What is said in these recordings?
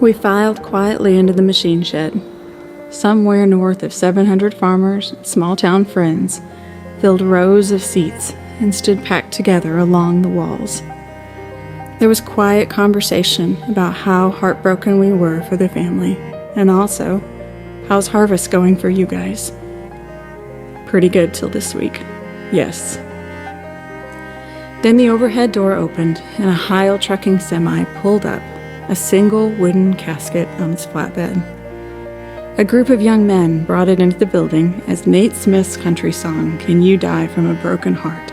We filed quietly into the machine shed. Somewhere north of 700 farmers and small-town friends filled rows of seats and stood packed together along the walls. There was quiet conversation about how heartbroken we were for the family, and also, how's harvest going for you guys? Pretty good till this week. Yes. Then the overhead door opened, and a Heil trucking semi pulled up, a single wooden casket on its flatbed. A group of young men brought it into the building as Nate Smith's country song, "Can You Die From a Broken Heart,"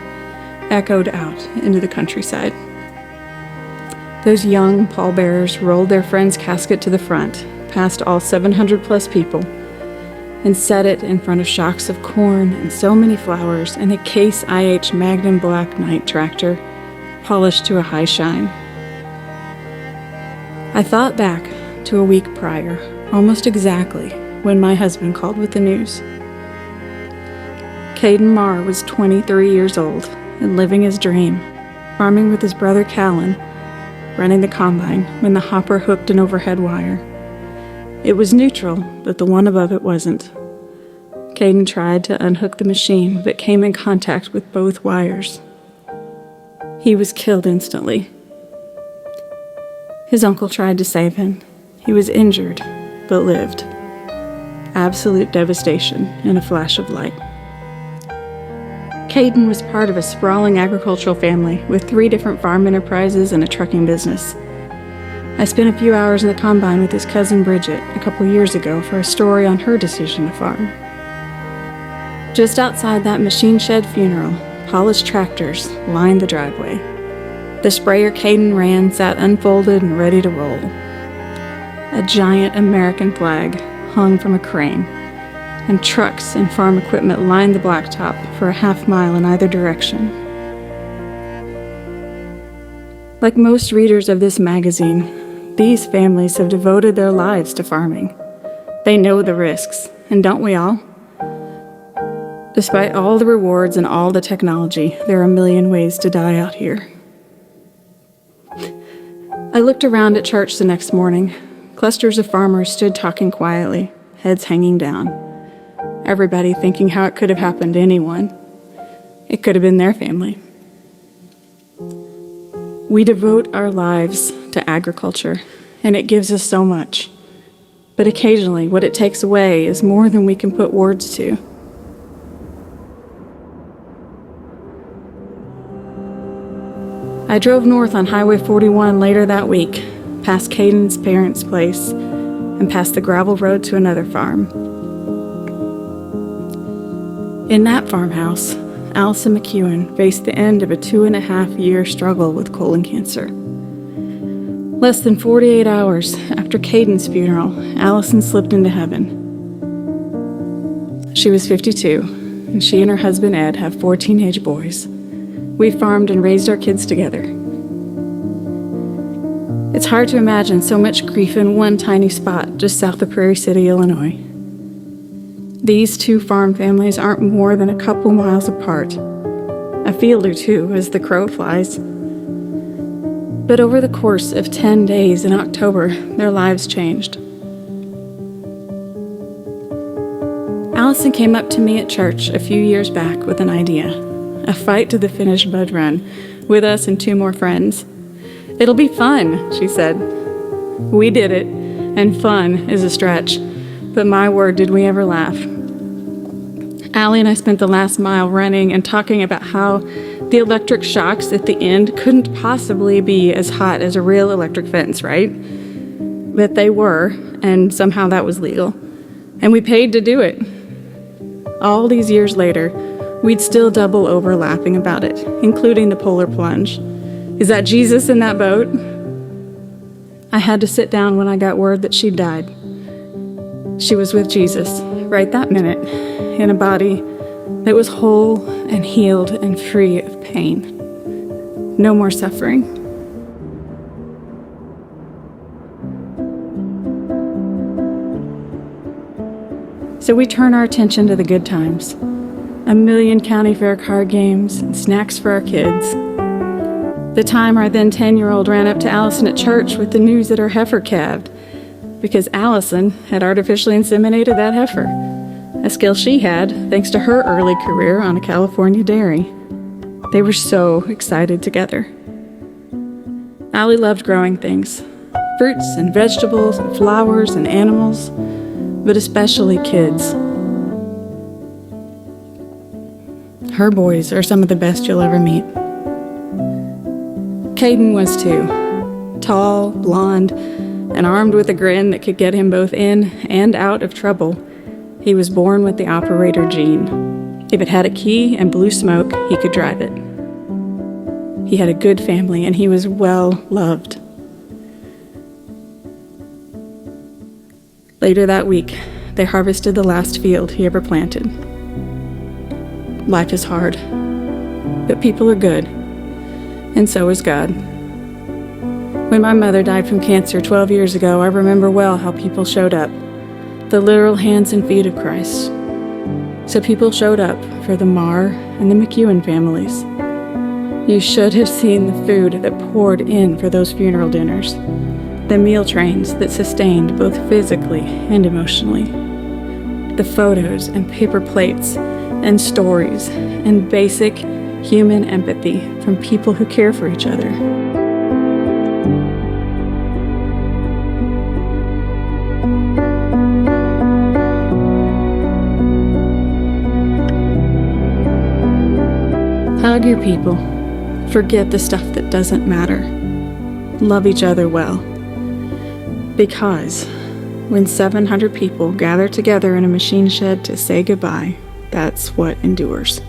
echoed out into the countryside. Those young pallbearers rolled their friend's casket to the front, past all 700-plus people, and set it in front of shocks of corn and so many flowers and a Case IH Magnum Black Knight tractor, polished to a high shine. I thought back to a week prior, almost exactly, when my husband called with the news. Caden Marr was 23 years old and living his dream, farming with his brother Callan, running the combine when the hopper hooked an overhead wire. It was neutral, but the one above it wasn't. Caden tried to unhook the machine, but came in contact with both wires. He was killed instantly. His uncle tried to save him. He was injured, but lived. Absolute devastation in a flash of light. Caden was part of a sprawling agricultural family with 3 different farm enterprises and a trucking business. I spent a few hours in the combine with his cousin Bridget a couple years ago for a story on her decision to farm. Just outside that machine shed funeral, polished tractors lined the driveway. The sprayer Caden ran sat unfolded and ready to roll. A giant American flag hung from a crane, and trucks and farm equipment lined the blacktop for a half-mile in either direction. Like most readers of this magazine, these families have devoted their lives to farming. They know the risks, and don't we all? Despite all the rewards and all the technology, there are a million ways to die out here. I looked around at church the next morning. Clusters of farmers stood talking quietly, heads hanging down. Everybody thinking how it could have happened to anyone. It could have been their family. We devote our lives to agriculture, and it gives us so much. But occasionally, what it takes away is more than we can put words to. I drove north on Highway 41 later that week, past Caden's parents' place, and past the gravel road to another farm. In that farmhouse, Allison McEwen faced the end of a 2.5-year struggle with colon cancer. Less than 48 hours after Caden's funeral, Allison slipped into heaven. She was 52, and she and her husband Ed have 4 teenage boys. We farmed and raised our kids together. It's hard to imagine so much grief in one tiny spot just south of Prairie City, Illinois. These 2 farm families aren't more than a couple miles apart, a field or 2 as the crow flies. But over the course of 10 days in October, their lives changed. Allison came up to me at church a few years back with an idea. A fight to the finish bud run, with us and 2 more friends. "It'll be fun," she said. We did it, and fun is a stretch, but my word, did we ever laugh. Allie and I spent the last mile running and talking about how the electric shocks at the end couldn't possibly be as hot as a real electric fence, right? But they were, and somehow that was legal. And we paid to do it. All these years later, we'd still double over laughing about it, including the polar plunge. Is that Jesus in that boat? I had to sit down when I got word that she'd died. She was with Jesus, right that minute, in a body that was whole and healed and free of pain. No more suffering. So we turn our attention to the good times. 1,000,000 county fair card games and snacks for our kids. The time our then 10-year-old ran up to Allison at church with the news that her heifer calved, because Allison had artificially inseminated that heifer, a skill she had thanks to her early career on a California dairy. They were so excited together. Allie loved growing things, fruits and vegetables and flowers and animals, but especially kids. Her boys are some of the best you'll ever meet. Caden was too. Tall, blonde, and armed with a grin that could get him both in and out of trouble. He was born with the operator gene. If it had a key and blew smoke, he could drive it. He had a good family, and he was well loved. Later that week, they harvested the last field he ever planted. Life is hard, but people are good, and so is God. When my mother died from cancer 12 years ago, I remember well how people showed up, the literal hands and feet of Christ. So people showed up for the Marr and the McEwen families. You should have seen the food that poured in for those funeral dinners, the meal trains that sustained both physically and emotionally, the photos and paper plates and stories and basic human empathy from people who care for each other. Hug your people. Forget the stuff that doesn't matter. Love each other well. Because when 700 people gather together in a machine shed to say goodbye, that's what endures.